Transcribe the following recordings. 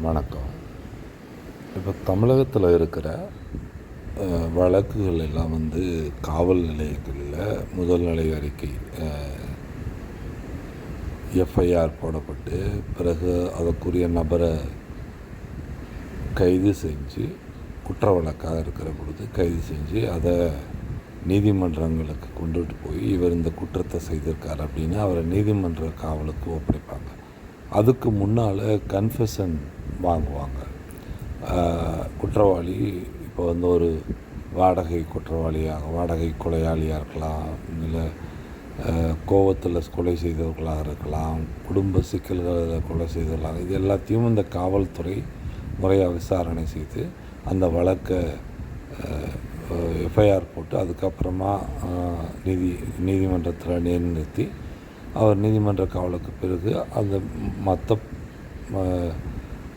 வணக்கம். இப்போ தமிழகத்தில் இருக்கிற வழக்குகள் எல்லாம் காவல் நிலையங்களில் முதல் நிலை அறிக்கை எஃப்ஐஆர் போடப்பட்டு பிறகு அதற்குரிய நபரை கைது செஞ்சு குற்ற வழக்காக இருக்கிற பொழுது கைது செஞ்சு அதை நீதிமன்றங்களுக்கு கொண்டுட்டு போய் இவர் இந்த குற்றத்தை செய்திருக்கார் அப்படின்னு அவரை நீதிமன்ற காவலுக்கு ஒப்படைப்பாங்க. அதுக்கு முன்னால் கன்ஃபெஷன் வாங்குவாங்க. குற்றவாளி இப்போ ஒரு வாடகை குற்றவாளியாக வாடகை கொலையாளியாக இருக்கலாம், இல்லை கோவத்தில் கொலை செய்தவர்களாக இருக்கலாம், குடும்ப சிக்கல்களில் கொலை செய்தவர்களாக, இது எல்லாத்தையும் இந்த காவல்துறை முறையாக விசாரணை செய்து அந்த வழக்கை எஃப்ஐஆர் போட்டு அதுக்கப்புறமா நீதிமன்றத்தில் நிறுத்தி அவர் நீதிமன்ற காவலுக்கு பிறகு அந்த மற்ற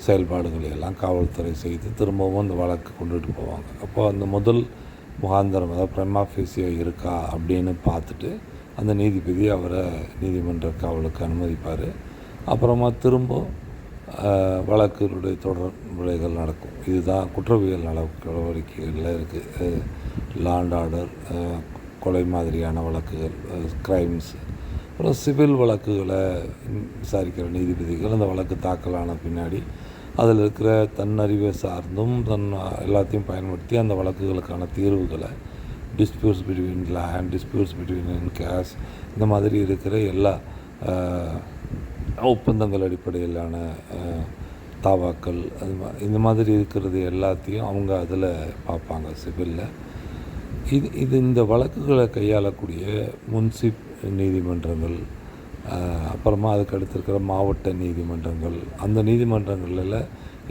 செயல்பாடுகளை எல்லாம் காவல்துறை செய்து திரும்பவும் அந்த வழக்கு கொண்டுட்டு போவாங்க. அப்போ அந்த முதல் முகாந்திரம், அதாவது ப்ரைமா ஃபேசியோ இருக்கா அப்படின்னு பார்த்துட்டு அந்த நீதிபதி அவரை நீதிமன்ற காவலுக்கு அனுமதிப்பார். அப்புறமா திரும்ப வழக்குடைய தொடர்புகள் நடக்கும். இதுதான் குற்றவியல் நடவடிக்கைகளில் இருக்குது. லா அண்ட் ஆர்டர், கொலை மாதிரியான வழக்குகள், கிரைம்ஸ், அப்புறம் சிவில் வழக்குகளை விசாரிக்கிற நீதிபதிகள் அந்த வழக்கு தாக்கலான பின்னாடி அதில் இருக்கிற தன்னறிவை சார்ந்தும் எல்லாத்தையும் பயன்படுத்தி அந்த வழக்குகளுக்கான தீர்வுகளை disputes between land, disputes between cash, இந்த மாதிரி இருக்கிற எல்லா ஒப்பந்தங்கள் அடிப்படையிலான தாவாக்கள், இந்த மாதிரி இருக்கிறது எல்லாத்தையும் அவங்க அதில் பார்ப்பாங்க சிவிலில். இந்த வழக்குகளை கையாளக்கூடிய முன்சிப் நீதிமன்றங்கள், அப்புறமா அதுக்கு அடுத்து இருக்கிற மாவட்ட நீதிமன்றங்கள், அந்த நீதிமன்றங்களில்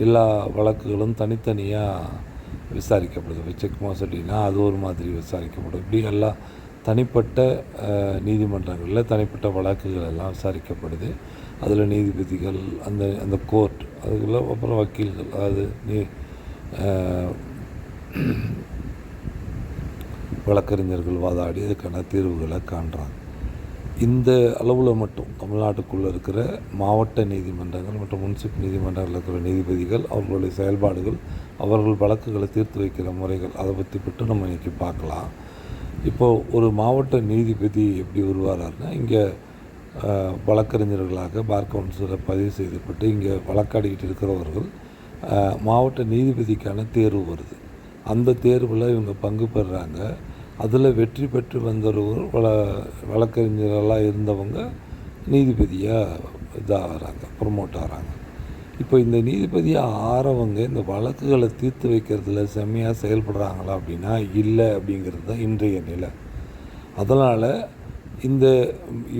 எல்லா வழக்குகளும் தனித்தனியாக விசாரிக்கப்படுது. செக் மோசடினா அது ஒரு மாதிரி விசாரிக்கப்படும். இப்படி எல்லா தனிப்பட்ட நீதிமன்றங்களில் தனிப்பட்ட வழக்குகள் எல்லாம் விசாரிக்கப்படுது. அதில் நீதிபதிகள், அந்த கோர்ட், அதுக்குள்ள அப்புறம் வக்கீல்கள், அதாவது வழக்கறிஞர்கள் வாதாடி அதுக்கான தீர்வுகளை காண்றாங்க. இந்த அளவில் மட்டும் தமிழ்நாட்டுக்குள்ளே இருக்கிற மாவட்ட நீதிமன்றங்கள் மற்றும் முன்சிப் நீதிமன்றங்களில் இருக்கிற நீதிபதிகள், அவர்களுடைய செயல்பாடுகள், அவர்கள் வழக்குகளை தீர்த்து வைக்கிற முறைகள், அதை பற்றி மட்டும் நம்ம இன்றைக்கி பார்க்கலாம். இப்போது ஒரு மாவட்ட நீதிபதி எப்படி உருவாரார்னா, இங்கே வழக்கறிஞர்களாக பார் கவுன்சிலில் பதிவு செய்யப்பட்டு இங்கே வழக்காடிக்கிட்டு இருக்கிறவர்கள் மாவட்ட நீதிபதிக்கான தேர்வு வருது. அந்த தேர்வில் இவங்க பங்கு பெறுறாங்க. அதில் வெற்றி பெற்று வந்தவர்கள் வழக்கறிஞர்களாக இருந்தவங்க நீதிபதியாக ஆகிறாங்க, ப்ரொமோட் ஆகிறாங்க. இப்போ இந்த நீதிபதியாக ஆறவங்க இந்த வழக்குகளை தீர்த்து வைக்கிறதுல செம்மையாக செயல்படுறாங்களா அப்படின்னா இல்லை அப்படிங்கிறது தான் இன்றைய நிலை. அதனால்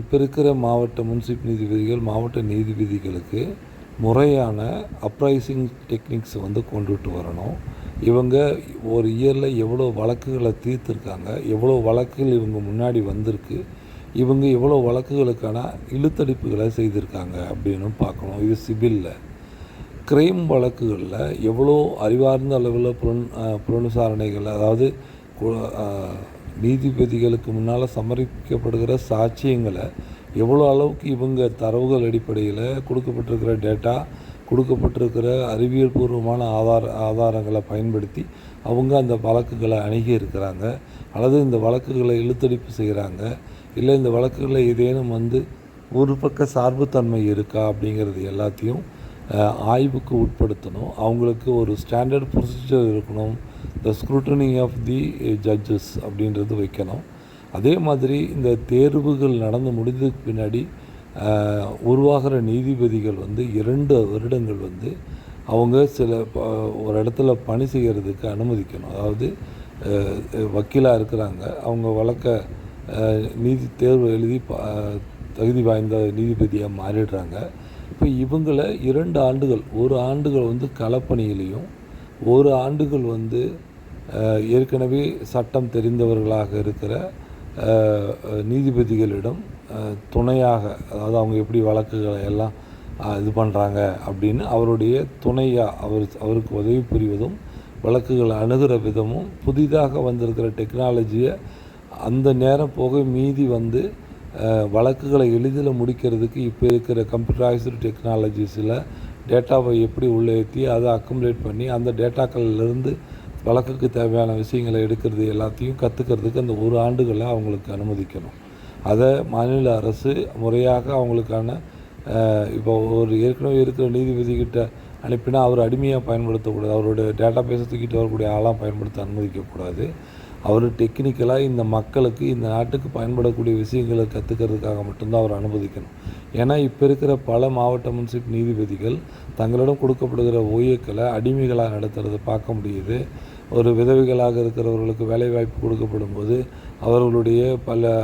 இப்போ இருக்கிற மாவட்ட முன்சிப் நீதிபதிகள், மாவட்ட நீதிபதிகளுக்கு முறையான அப்ரைசிங் டெக்னிக்ஸ் கொண்டுட்டு வரணும். இவங்க ஒரு இயரில் எவ்வளோ வழக்குகளை தீர்த்துருக்காங்க, எவ்வளோ வழக்குகள் இவங்க முன்னாடி வந்திருக்கு, இவங்க எவ்வளோ வழக்குகளுக்கான இழுத்தடிப்புகளை செய்திருக்காங்க அப்படின்னு பார்க்கணும். இது சிவிலில். கிரைம் வழக்குகளில் எவ்வளோ அறிவார்ந்த அளவில் புலன் விசாரணைகள், அதாவது நீதிபதிகளுக்கு முன்னால் சமர்ப்பிக்கப்படுகிற சாட்சியங்களை எவ்வளோ அளவுக்கு இவங்க தரவுகள் அடிப்படையில் கொடுக்கப்பட்டிருக்கிற டேட்டா, கொடுக்கப்பட்டிருக்கிற அறிவியல் பூர்வமான ஆதாரங்களை பயன்படுத்தி அவங்க அந்த வழக்குகளை அணுகி இருக்கிறாங்க, அல்லது இந்த வழக்குகளை இழுத்தடிப்பு செய்கிறாங்க, இல்லை இந்த வழக்குகளை ஏதேனும் ஒரு பக்க சார்புத்தன்மை இருக்கா அப்படிங்கிறது எல்லாத்தையும் ஆய்வுக்கு உட்படுத்தணும். அவங்களுக்கு ஒரு ஸ்டாண்டர்ட் ப்ரொசீஜர் இருக்கணும். த ஸ்க்ரூட்டனி ஆஃப் தி ஜட்ஜஸ் அப்படின்றது வைக்கணும். அதே மாதிரி இந்த தேர்வுகள் நடந்து முடிந்ததுக்கு பின்னாடி உருவாகிற நீதிபதிகள் 2 வருடங்கள் அவங்க ஒரு இடத்துல பணி செய்கிறதுக்கு அனுமதிக்கணும். அதாவது வக்கீலாக இருக்கிறாங்க, அவங்க வழக்க நீதி தேர்வு எழுதி தகுதி வாய்ந்த நீதிபதியாக மாறிடுறாங்க. இப்போ இவங்களை 2 ஆண்டுகள், 1 ஆண்டுகள் களப்பணியிலையும், 1 ஆண்டுகள் ஏற்கனவே சட்டம் தெரிந்தவர்களாக இருக்கிற நீதிபதிகளிடம் துணையாக, அதாவது அவங்க எப்படி வழக்குகளை எல்லாம் இது பண்ணுறாங்க அப்படின்னு அவருடைய துணையாக அவருக்கு உதவி புரிவதும், வழக்குகளை அணுகிற விதமும், புதிதாக வந்திருக்கிற டெக்னாலஜியை அந்த நேரம் போக மீதி வழக்குகளை எளிதில் முடிக்கிறதுக்கு இப்போ இருக்கிற கம்ப்யூட்டரைஸ்டு டெக்னாலஜிஸில் டேட்டாவை எப்படி உள்ளே ஏற்றி அதை அக்குமுலேட் பண்ணி அந்த டேட்டாக்கள்லேருந்து வழக்குக்கு தேவையான விஷயங்களை எடுக்கிறது எல்லாத்தையும் கற்றுக்கிறதுக்கு அந்த 1 ஆண்டுகளை அவங்களுக்கு அனுமதிக்கணும். அதை மாநில அரசு முறையாக அவங்களுக்கான இப்போ ஒரு ஏற்கனவே இருக்கிற நீதிபதிக்கிட்ட அனுப்பினா அவர் அடிமையாக பயன்படுத்தக்கூடாது, அவருடைய டேட்டா பேஸை தூக்கிட்டு வரக்கூடிய ஆளாக பயன்படுத்த அனுமதிக்கக்கூடாது. அவர் டெக்னிக்கலாக இந்த மக்களுக்கு இந்த நாட்டுக்கு பயன்படக்கூடிய விஷயங்களை கற்றுக்கிறதுக்காக மட்டும்தான் அவர் அனுமதிக்கணும். ஏன்னா இப்போ இருக்கிற பல மாவட்ட முன்சிப் நீதிபதிகள் தங்களிடம் கொடுக்கப்படுகிற ஓஏக்களை அடிமைகளாக நடத்துறதை பார்க்க முடியுது. ஒரு விதவைகளாக இருக்கிறவர்களுக்கு வேலைவாய்ப்பு கொடுக்கப்படும் போது அவர்களுடைய பல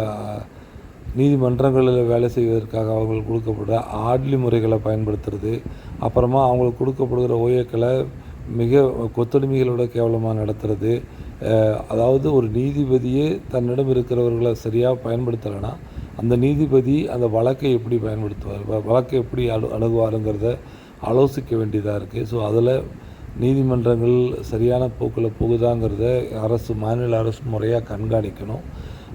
நீதிமன்றங்களில் வேலை செய்வதற்காக அவங்களுக்கு கொடுக்கப்படுற ஆட்லி முறைகளை பயன்படுத்துறது, அப்புறமா அவங்களுக்கு கொடுக்கப்படுகிற ஓஏக்களை மிக கொத்தடிமைகளோட கேவலமாக நடத்துறது. அதாவது ஒரு நீதிபதியே தன்னிடம் இருக்கிறவர்களை சரியாக பயன்படுத்தலைன்னா அந்த நீதிபதி அந்த வழக்கை எப்படி பயன்படுத்துவார், வழக்கை எப்படி அணுகுவாருங்கிறத ஆலோசிக்க வேண்டியதாக இருக்குது. ஸோ அதில் நீதிமன்றங்கள் சரியான போக்கில் போகுதாங்கிறத மாநில அரசு முறையாக கண்காணிக்கணும்.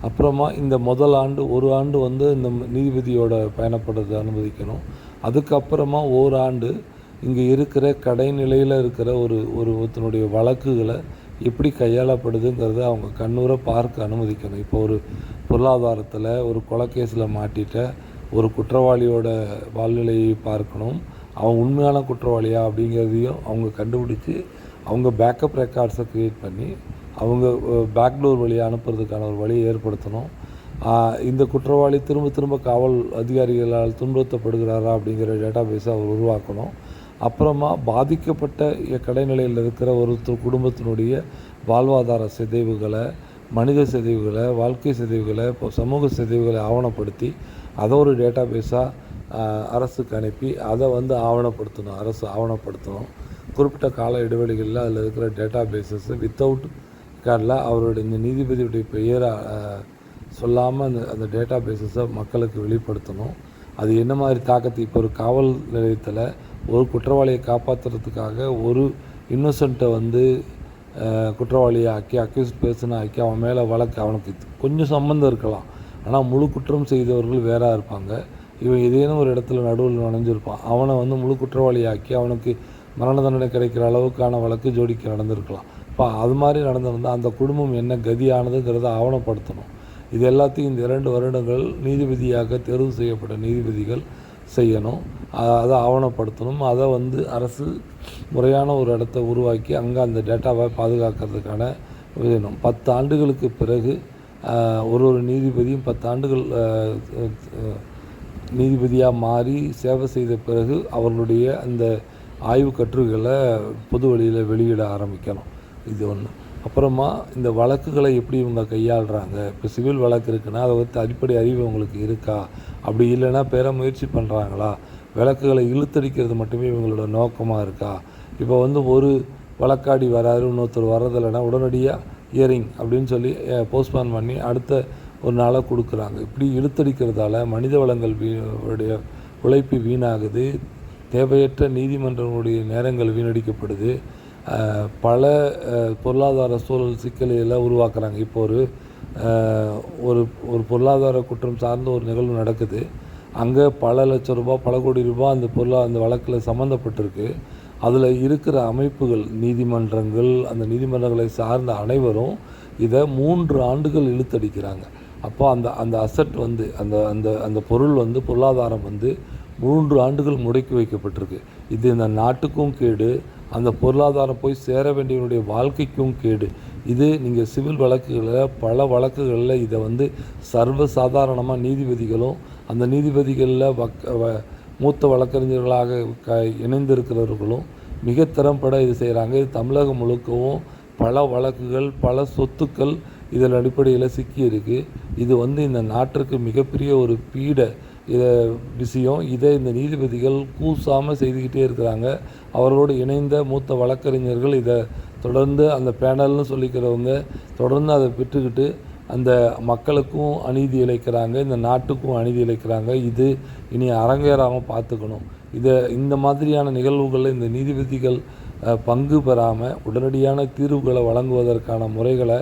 அப்புறமா இந்த முதல் ஆண்டு 1 ஆண்டு இந்த நீதிபதியோட பயணப்படுறதை அனுமதிக்கணும். அதுக்கப்புறமா ஓராண்டு இங்கே இருக்கிற கடைநிலையில் இருக்கிற ஒருத்தனுடைய வழக்குகளை எப்படி கையாளப்படுதுங்கிறத அவங்க கண்ணூர பார்க்க அனுமதிக்கணும். இப்போ ஒரு பொருளாதாரத்தில் ஒரு கொலைக்கேஸில் மாட்டிட்ட ஒரு குற்றவாளியோட வாழ்நிலையை பார்க்கணும். அவன் உண்மையான குற்றவாளியா அப்படிங்கிறதையும் அவங்க கண்டுபிடிச்சி அவங்க பேக்கப் ரெக்கார்ட்ஸை க்ரியேட் பண்ணி அவங்க பேக்டோர் வழியாக அனுப்புறதுக்கான ஒரு வழியை ஏற்படுத்தணும். இந்த குற்றவாளி திரும்ப திரும்ப காவல் அதிகாரிகளால் துன்புறுத்தப்படுகிறாரா அப்படிங்கிற டேட்டா பேஸை அவர் உருவாக்கணும். அப்புறமா பாதிக்கப்பட்ட கடைநிலையில் இருக்கிற குடும்பத்தினுடைய வாழ்வாதார சிதைவுகளை, மனித சிதைவுகளை, வாழ்க்கை சிதைவுகளை, சமூக சிதைவுகளை ஆவணப்படுத்தி அதை ஒரு டேட்டா பேஸாக அரசுக்கு அனுப்பி அதை ஆவணப்படுத்தணும். அரசு ஆவணப்படுத்தணும். குறிப்பிட்ட கால இடைவெளிகளில் அதில் இருக்கிற டேட்டா பேஸஸ் வித்தவுட் ரெக்கார்டில் அவருடைய இந்த நீதிபதியுடைய பெயரை சொல்லாமல் அந்த டேட்டா பேஸஸை மக்களுக்கு வெளிப்படுத்தணும். அது என்ன மாதிரி தாக்கத்தை இப்போ ஒரு காவல் நிலையத்தில் ஒரு குற்றவாளியை காப்பாற்றுறதுக்காக ஒரு இன்னோசண்ட்டை குற்றவாளியை ஆக்கி அக்யூஸ்ட் பர்சனை ஆக்கி அவன் மேலே வழக்கு அவனுக்கு கொஞ்சம் சம்மந்தம் இருக்கலாம், ஆனால் முழு குற்றம் செய்தவர்கள் வேறாக இருப்பாங்க. இவன் ஏதேனும் ஒரு இடத்துல நடுவில் நுழைஞ்சிருப்பான். அவனை முழு குற்றவாளியாக்கி அவனுக்கு மரண தண்டனை கிடைக்கிற அளவுக்கான வழக்கு ஜோடிக்கு நடந்திருக்கலாம். இப்போ அது மாதிரி நடந்திருந்தால் அந்த குடும்பம் என்ன கதியானதுங்கிறத ஆவணப்படுத்தணும். இது எல்லாத்தையும் இந்த 2 வருடங்கள் நீதிபதியாக தேர்வு செய்யப்பட்ட நீதிபதிகள் செய்யணும். அதை ஆவணப்படுத்தணும். அதை அரசு முறையான ஒரு இடத்த உருவாக்கி அங்கே அந்த டேட்டாவை பாதுகாக்கிறதுக்கான வேணும். 10 ஆண்டுகளுக்கு பிறகு ஒரு நீதிபதியும் 10 ஆண்டுகள் நீதிபதியாக மாறி சேவை செய்த பிறகு அவர்களுடைய அந்த ஆய்வு கட்டுரைகளை பொது வழியில் வெளியிட ஆரம்பிக்கணும். இது ஒன்று. அப்புறமா இந்த வழக்குகளை எப்படி இவங்க கையாளுறாங்க. இப்போ சிவில் வழக்கு இருக்குன்னா அதை அடிப்படை அறிவு உங்களுக்கு இருக்கா, அப்படி இல்லைன்னா பெற முயற்சி பண்ணுறாங்களா, வழக்குகளை இழுத்தடிக்கிறது மட்டுமே இவங்களோட நோக்கமாக இருக்கா. இப்போ ஒரு வழக்காடி வராரு, இன்னொருத்தர் வர்றதில்லைன்னா உடனடியாக ஹியரிங் அப்படின்னு சொல்லி போஸ்ட்பான் பண்ணி அடுத்த ஒரு நாளை கொடுக்குறாங்க. இப்படி இழுத்தடிக்கிறதால மனித வளங்கள் உழைப்பு வீணாகுது, தேவையற்ற நீதிமன்றங்களுடைய நேரங்கள் வீணடிக்கப்படுது, பல பொருளாதார சூழல் சிக்கல்களை உருவாக்குறாங்க. இப்போ ஒரு பொருளாதார குற்றம் சார்ந்த ஒரு நிகழ்வு நடக்குது. அங்கே பல லட்சம் ரூபாய், பல கோடி ரூபாய் அந்த வழக்கில் சம்மந்தப்பட்டிருக்கு. அதில் இருக்கிற அமைப்புகள், நீதிமன்றங்கள், அந்த நீதிமன்றங்களை சார்ந்த அனைவரும் இதை 3 ஆண்டுகள் இழுத்தடிக்கிறாங்க. அப்போ அந்த அசட் அந்த பொருள் பொருளாதாரம் 3 ஆண்டுகள் முடக்கி வைக்கப்பட்டிருக்கு. இது இந்த நாட்டுக்கும் கேடு, அந்த பொருளாதாரம் போய் சேர வேண்டியவனுடைய வாழ்க்கைக்கும் கேடு. இது நீங்கள் சிவில் வழக்குகளில் பல வழக்குகளில் இதை சர்வசாதாரணமாக நீதிபதிகளும் அந்த நீதிபதிகளில் மூத்த வழக்கறிஞர்களாக இணைந்திருக்கிறவர்களும் மிக திறம்பட இது செய்கிறாங்க. இது தமிழகம் முழுக்கவும் பல வழக்குகள், பல சொத்துக்கள் இதில் அடிப்படையில் சிக்கியிருக்கு. இது இந்த நாட்டிற்கு மிகப்பெரிய ஒரு விஷயம். இதை இந்த நீதிபதிகள் கூசாமல் செய்துக்கிட்டே இருக்கிறாங்க. அவர்களோடு இணைந்த மூத்த வழக்கறிஞர்கள் இதை தொடர்ந்து அந்த பேனல்னு சொல்லிக்கிறவங்க தொடர்ந்து அதை பெற்றுக்கிட்டு அந்த மக்களுக்கும் அநீதி இழைக்கிறாங்க, இந்த நாட்டுக்கும் அநீதி இழைக்கிறாங்க. இது இனி அரங்கேறாமல் பார்த்துக்கணும். இந்த மாதிரியான நிகழ்வுகளில் இந்த நீதிபதிகள் பங்கு பெறாமல் உடனடியான தீர்வுகளை வழங்குவதற்கான முறைகளை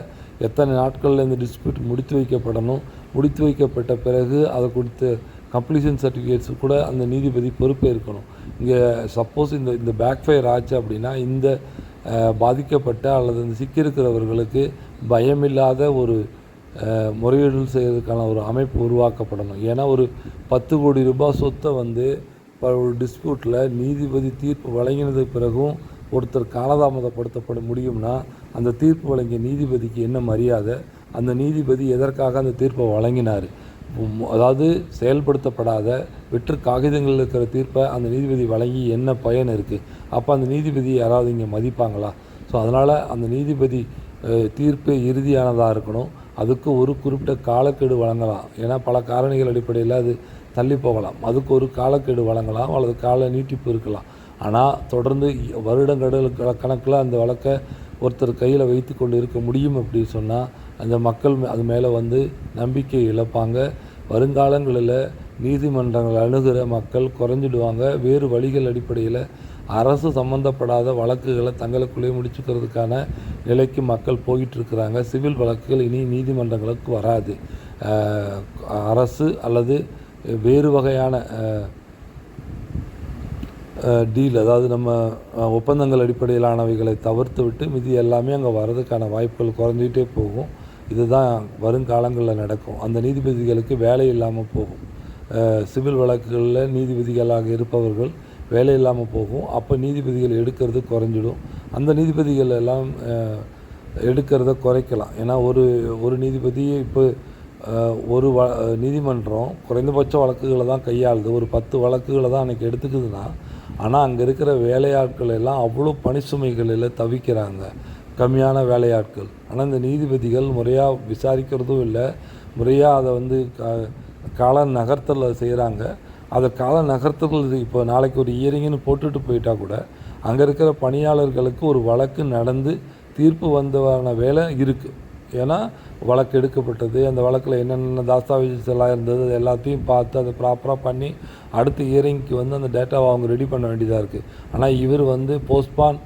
எத்தனை நாட்களில் இந்த டிஸ்பியூட் முடித்து வைக்கப்படணும், முடித்து வைக்கப்பட்ட பிறகு அதை குறித்து கம்ப்ளீஷன் சர்டிஃபிகேட்ஸ் கூட அந்த நீதிபதி பொறுப்பேற்கணும். இங்கே சப்போஸ் இந்த பேக் ஃபயர் ஆச்சு அப்படின்னா இந்த பாதிக்கப்பட்ட அல்லது இந்த சிக்கியிருக்கிறவர்களுக்கு பயமில்லாத ஒரு முறையீடு செய்வதற்கான ஒரு அமைப்பு உருவாக்கப்படணும். ஏன்னா ஒரு 10 கோடி ரூபாய் சொத்தை வந்து ஒரு டிஸ்பியூட்டில் நீதிபதி தீர்ப்பு வழங்கினதுக்கு பிறகும் ஒருத்தர் காலதாமதப்படுத்தப்பட முடியும்னா அந்த தீர்ப்பு வழங்கிய நீதிபதிக்கு என்ன மரியாதை, அந்த நீதிபதி எதற்காக அந்த தீர்ப்பை வழங்கினார், அதாவது செயல்படுத்தப்படாத வெற்று காகிதங்களில் இருக்கிற தீர்ப்பை அந்த நீதிபதி வழங்கி என்ன பயன் இருக்குது? அப்போ அந்த நீதிபதி யாராவது இங்கே மதிப்பாங்களா? ஸோ அதனால் அந்த நீதிபதி தீர்ப்பு இறுதியானதாக இருக்கணும். அதுக்கு ஒரு குறிப்பிட்ட காலக்கெடு வழங்கலாம். ஏன்னா பல காரணிகள் அடிப்படையில் அது தள்ளி போகலாம். அதுக்கு ஒரு காலக்கெடு வழங்கலாம் அல்லது கால நீட்டிப்பு இருக்கலாம். ஆனால் தொடர்ந்து வருடங்கள் கணக்கில் அந்த வழக்கை ஒருத்தர் கையில் வைத்து கொண்டு இருக்க முடியும் அப்படின்னு சொன்னால் அந்த மக்கள் அது மேலே வந்து நம்பிக்கை இழப்பாங்க. வருங்காலங்களில் நீதிமன்றங்கள் அணுகிற மக்கள் குறைஞ்சிடுவாங்க. வேறு வழிகள் அடிப்படையில் அரசு சம்மந்தப்படாத வழக்குகளை தங்களுக்குள்ளே முடிச்சுக்கிறதுக்கான நிலைக்கு மக்கள் போயிட்டுருக்கிறாங்க. சிவில் வழக்குகள் இனி நீதிமன்றங்களுக்கு வராது. அரசு அல்லது வேறு வகையான டீல், அதாவது நம்ம ஒப்பந்தங்கள் அடிப்படையிலானவைகளை தவிர்த்து விட்டு மீதி எல்லாமே அங்கே வர்றதுக்கான வாய்ப்புகள் குறைஞ்சிக்கிட்டே போகும். இதுதான் வருங்காலங்களில் நடக்கும். அந்த நீதிபதிகளுக்கு வேலை இல்லாமல் போகும். சிவில் வழக்குகளில் நீதிபதிகளாக இருப்பவர்கள் வேலை இல்லாமல் போகும். அப்போ நீதிபதிகள் எடுக்கிறது குறைஞ்சிடும். அந்த நீதிபதிகள் எல்லாம் எடுக்கிறத குறைக்கலாம். ஏன்னா ஒரு நீதிபதி இப்போ ஒரு நீதிமன்றம் குறைந்தபட்ச வழக்குகளை தான் கையாளுது. ஒரு 10 வழக்குகளை தான் அன்றைக்கி எடுத்துக்குதுன்னா, ஆனால் அங்கே இருக்கிற வேலையாட்கள் எல்லாம் அவ்வளோ பணிச்சுமைகளில் தவிக்கிறாங்க, கம்மியான வேலையாட்கள். ஆனால் இந்த நீதிபதிகள் முறையாக விசாரிக்கிறதும் இல்லை, முறையாக அதை வந்து கால நகர்த்தல் செய்கிறாங்க. அதை கால நகர்த்தல் இப்போ நாளைக்கு ஒரு இயரிங்னு போட்டுட்டு போயிட்டால் கூட அங்கே இருக்கிற பணியாளர்களுக்கு ஒரு வழக்கு நடந்து தீர்ப்பு வந்தவான வேலை இருக்குது. ஏன்னா வழக்கு எடுக்கப்பட்டது, அந்த வழக்கில் என்னென்ன தாஸ்தாவேஜஸ் எல்லாம் இருந்தது அது எல்லாத்தையும் பார்த்து அதை ப்ராப்பராக பண்ணி அடுத்த இயரிங்க்கு வந்து அந்த டேட்டாவை அவங்க ரெடி பண்ண வேண்டியதாக இருக்குது. ஆனால் இவர் வந்து போஸ்ட்பான்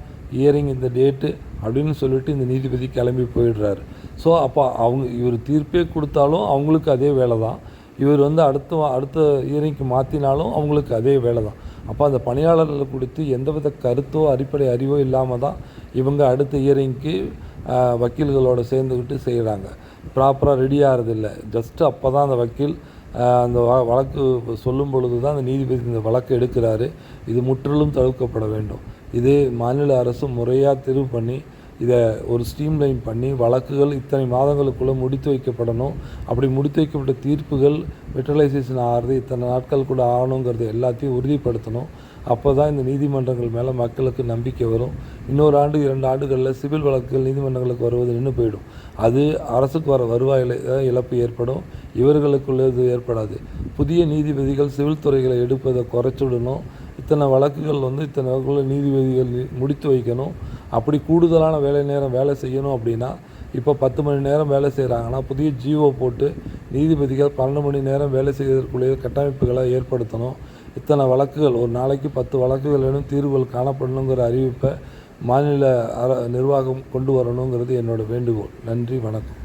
இயரிங் இந்த டேட்டு அப்படின்னு சொல்லிட்டு இந்த நீதிபதி கிளம்பி போயிடுறாரு. ஸோ அப்போ இவர் தீர்ப்பே கொடுத்தாலும் அவங்களுக்கு அதே வேலை தான். இவர் வந்து அடுத்த இயரிங்க்கு மாற்றினாலும் அவங்களுக்கு அதே வேலை தான். அப்போ அந்த பணியாளர்கள் குறித்து எந்தவித கருத்தோ அடிப்படை அறிவோ இல்லாமல் தான் இவங்க அடுத்த இயரிங்க்கு வக்கீல்களோடு சேர்ந்துக்கிட்டு செய்கிறாங்க. ப்ராப்பராக ரெடி ஆகிறதில்ல. ஜஸ்ட்டு அப்போ தான் அந்த வக்கீல் அந்த வழக்கு சொல்லும் பொழுது தான் அந்த நீதிபதி இந்த வழக்கு எடுக்கிறாரு. இது முற்றிலும் தவிர்க்கப்பட வேண்டும். இது மாநில அரசு முறையாக தெரிவு பண்ணி இதை ஒரு ஸ்ட்ரீம்லைன் பண்ணி வழக்குகள் இத்தனை மாதங்களுக்குள்ளே முடித்து வைக்கப்படணும். அப்படி முடித்து வைக்கப்பட்ட தீர்ப்புகள் மெட்ரலைசேஷன் ஆகிறது இத்தனை நாட்கள் கூட ஆகணுங்கிறது எல்லாத்தையும் உறுதிப்படுத்தணும். அப்போ தான் இந்த நீதிமன்றங்கள் மேலே மக்களுக்கு நம்பிக்கை வரும். இன்னொரு ஆண்டு 2 ஆண்டுகளில் சிவில் வழக்குகள் நீதிமன்றங்களுக்கு வருவது நின்று போயிடும். அது அரசுக்கு வர வருவாயில் இழப்பு ஏற்படும், இவர்களுக்குள்ளே இது ஏற்படாது. புதிய நீதிபதிகள் சிவில் துறைகளை எடுப்பதை குறைச்சிடணும். இத்தனை வழக்குகள் இத்தனை வழக்குகளில் நீதிபதிகள் முடித்து வைக்கணும். அப்படி கூடுதலான வேலை நேரம் வேலை செய்யணும் அப்படின்னா இப்போ 10 மணி நேரம் வேலை செய்கிறாங்கன்னா புதிய ஜிஓ போட்டு நீதிபதிகள் 12 மணி நேரம் வேலை செய்வதற்குள்ளே கட்டமைப்புகளை ஏற்படுத்தணும். இத்தனை வழக்குகள் ஒரு நாளைக்கு 10 வழக்குகளிலும் தீர்வுகள் காணப்படணுங்கிற அறிவிப்பை மாநில நிர்வாகம் கொண்டு வரணுங்கிறது என்னோடய வேண்டுகோள். நன்றி, வணக்கம்.